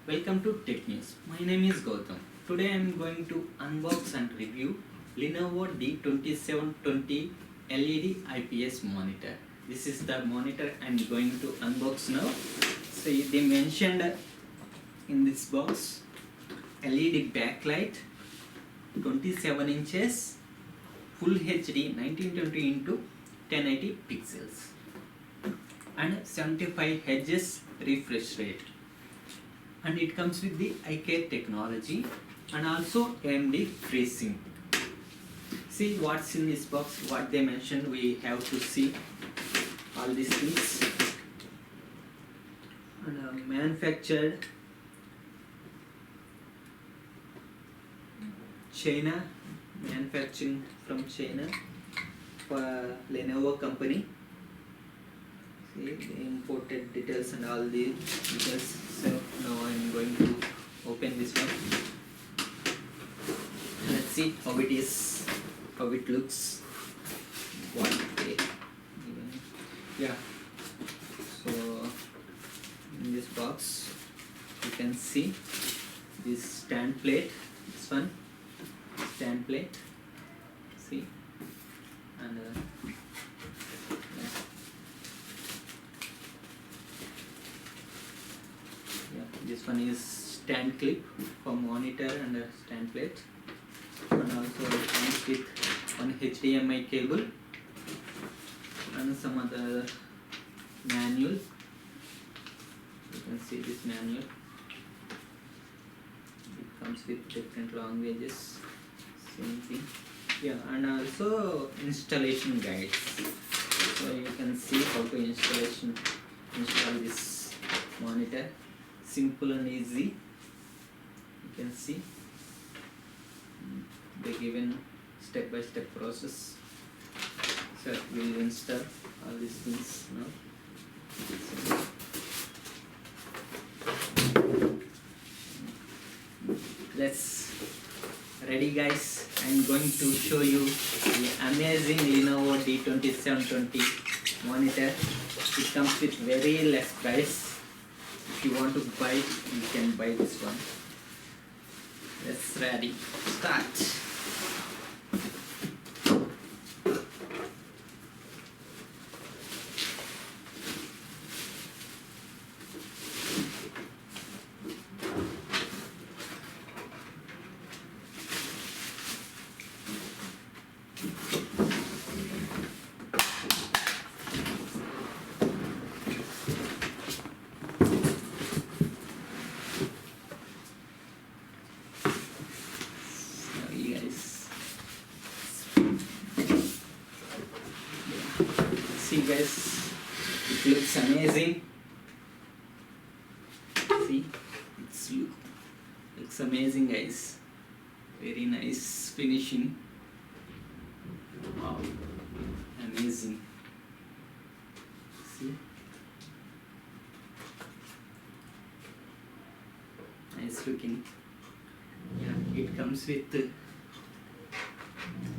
Welcome to Tech News. My name is Gautam. Today I am going to unbox and review Lenovo D2720 LED IPS monitor. This is the monitor I am going to unbox now. So they mentioned in this box LED backlight, 27 inches, full HD 1920 into 1080 pixels and 75 Hz refresh rate. And it comes with the IPS technology and also AMD FreeSync. See what's in this box, what they mentioned, we have to see all these things. And manufactured China, manufacturing from China for Lenovo company. See the imported details and all the details. So now I'm going to open this one. Let's see how it is, how it looks. What they given. Yeah. So in this box you can see this stand plate. This one stand plate. See, and this one is stand clip for monitor and a stand plate, and also it comes with one HDMI cable and some other manual. You can see this manual. It comes with different languages. Same thing. Yeah, and also installation guides. So you can see how to install this monitor. Simple and easy. You can see they given step-by-step process. So we'll install all these things now. Let's ready, guys. I'm going to show you the amazing Lenovo D2720 monitor. It comes with very less price. If you want to buy, you can buy this one. Let's ready. Start. See guys, it looks amazing. See, looks amazing, guys. Very nice finishing. Wow, amazing. See, nice looking. Yeah, it comes with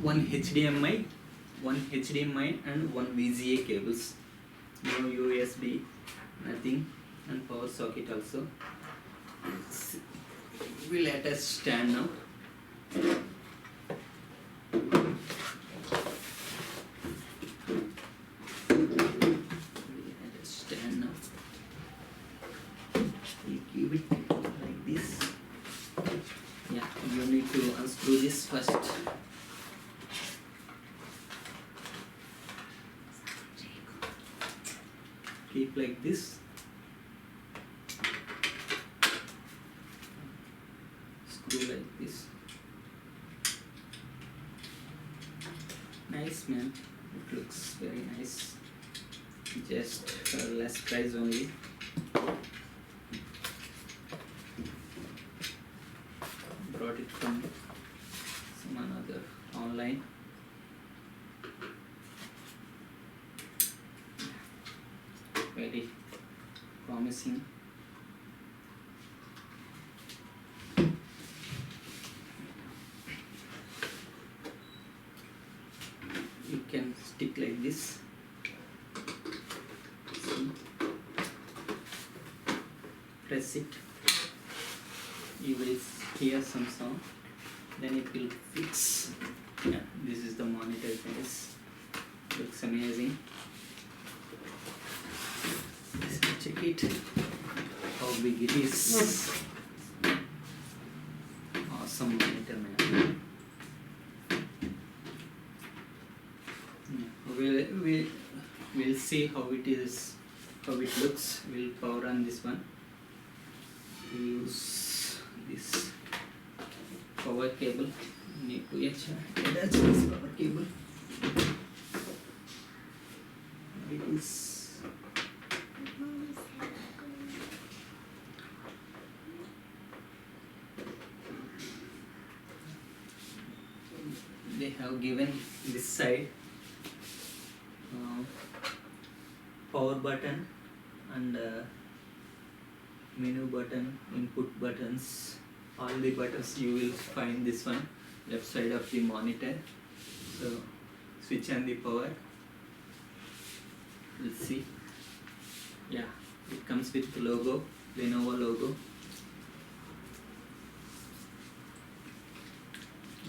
one HDMI and one VGA cables. No USB, nothing, and power socket also. We'll let us stand now. You keep it like this. Yeah, you need to unscrew this first. Keep like this. Screw like this. Nice, man. It looks very nice. Just for less price only. Brought it from some another online. Very promising. You can stick like this. See? Press it. you will hear some sound, then it will fix. Yeah, this is the monitor guys, looks amazing. Let's check it, how big it is. Awesome monitor, man. Yeah, we'll see how it is, how it looks. We'll power on this one. Use this power cable. Need to attach this power cable. It is they have given this side power button and menu button, input buttons, all the buttons you will find this one left side of the monitor. So switch on the power. We'll see. Yeah, it comes with the logo, Lenovo logo,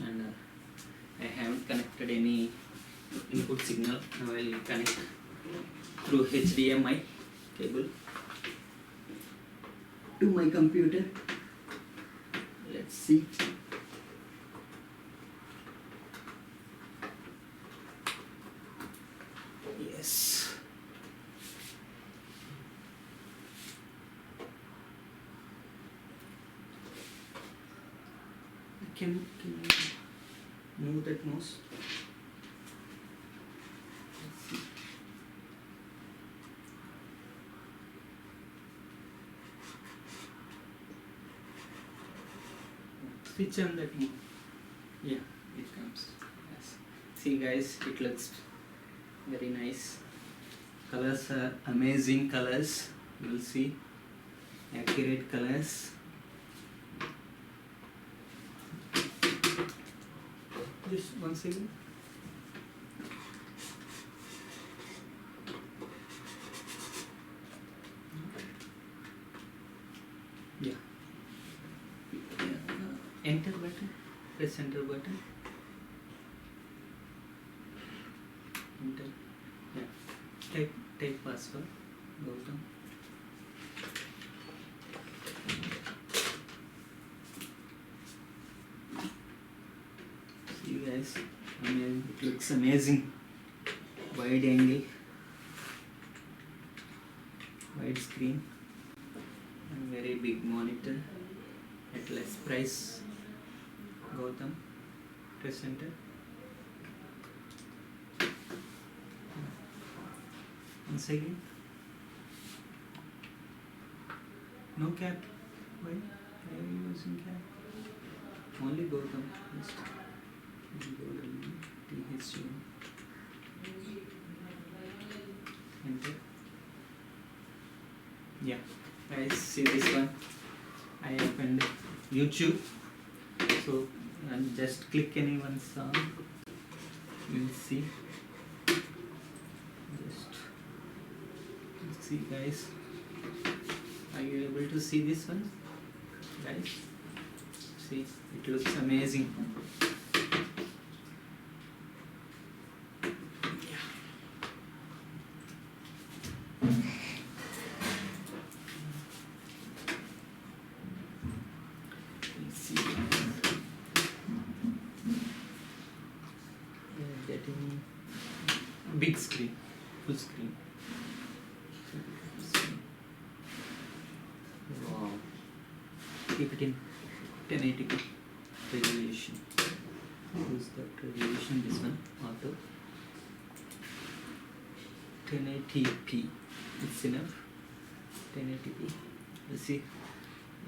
and I haven't connected any input signal. Now I will connect through HDMI cable to my computer. Let's see. Yes. Can you move that mouse? Let's see. Switch on that move. Yeah, it comes. Yes. See guys, it looks very nice. Colors are amazing colors. You will see accurate colors. Just one second. Yeah. Enter button. Press enter button. Enter. Yeah. Type password. Go down. See guys, it looks amazing. Wide angle, wide screen, and very big monitor at less price. Gautam, press enter. Once again. No cap. Why? Why are you using cap? Only Gautam. Just THU. Enter. Yeah. Guys, see this one. I opened YouTube. So and just click any one song. You will see. Just see guys. Are you able to see this one? Guys, see, it looks amazing. Getting big screen, full screen. Wow. Keep it in 1080p resolution. Use that resolution, this one, auto. 1080p. It's enough. 1080p. You see?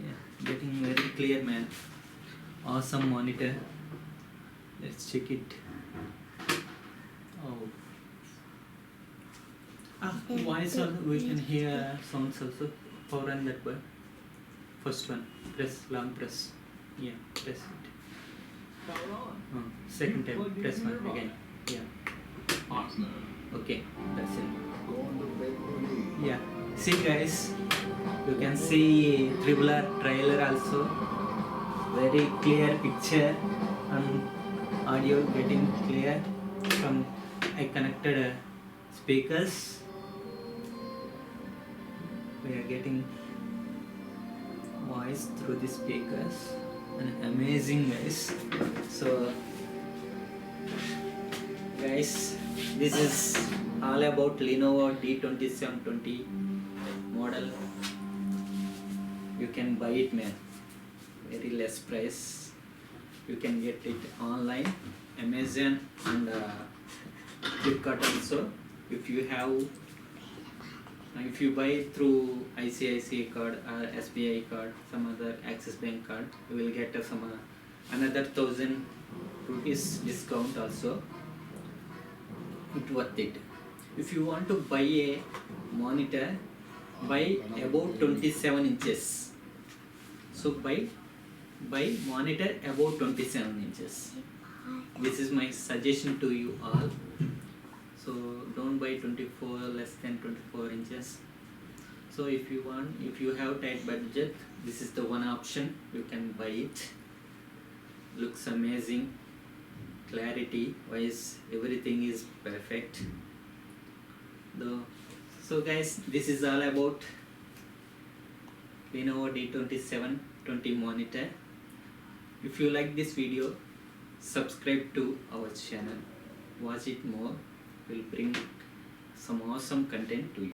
Yeah, getting very clear, man. Awesome monitor. Let's check it. Oh. Voice also, we can hear sounds also. Power on that one. First one. Press, long press. Yeah, press it. Second time, press one again. Yeah. Okay, that's it. Yeah. See guys, you can see Triple R trailer also. very clear picture and audio getting clear from I connected speakers. We are getting voice through the speakers and amazing guys. So guys, this is all about Lenovo D2720 model. You can buy it man, very less price. You can get it online, Amazon and Flipkart also. If you buy it through ICICI card or SBI card, some other Axis Bank card, you will get another 1,000 rupees discount also. It worth it. If you want to buy a monitor, buy about 27 inches. So buy monitor about 27 inches. This is my suggestion to you all. So don't buy 24 less than 24 inches. So if you have tight budget, this is the one option. You can buy it. Looks amazing. Clarity wise, everything is perfect. So guys, this is all about Lenovo D2720 monitor. If you like this video, subscribe to our channel. Watch it more. We'll bring some awesome content to you.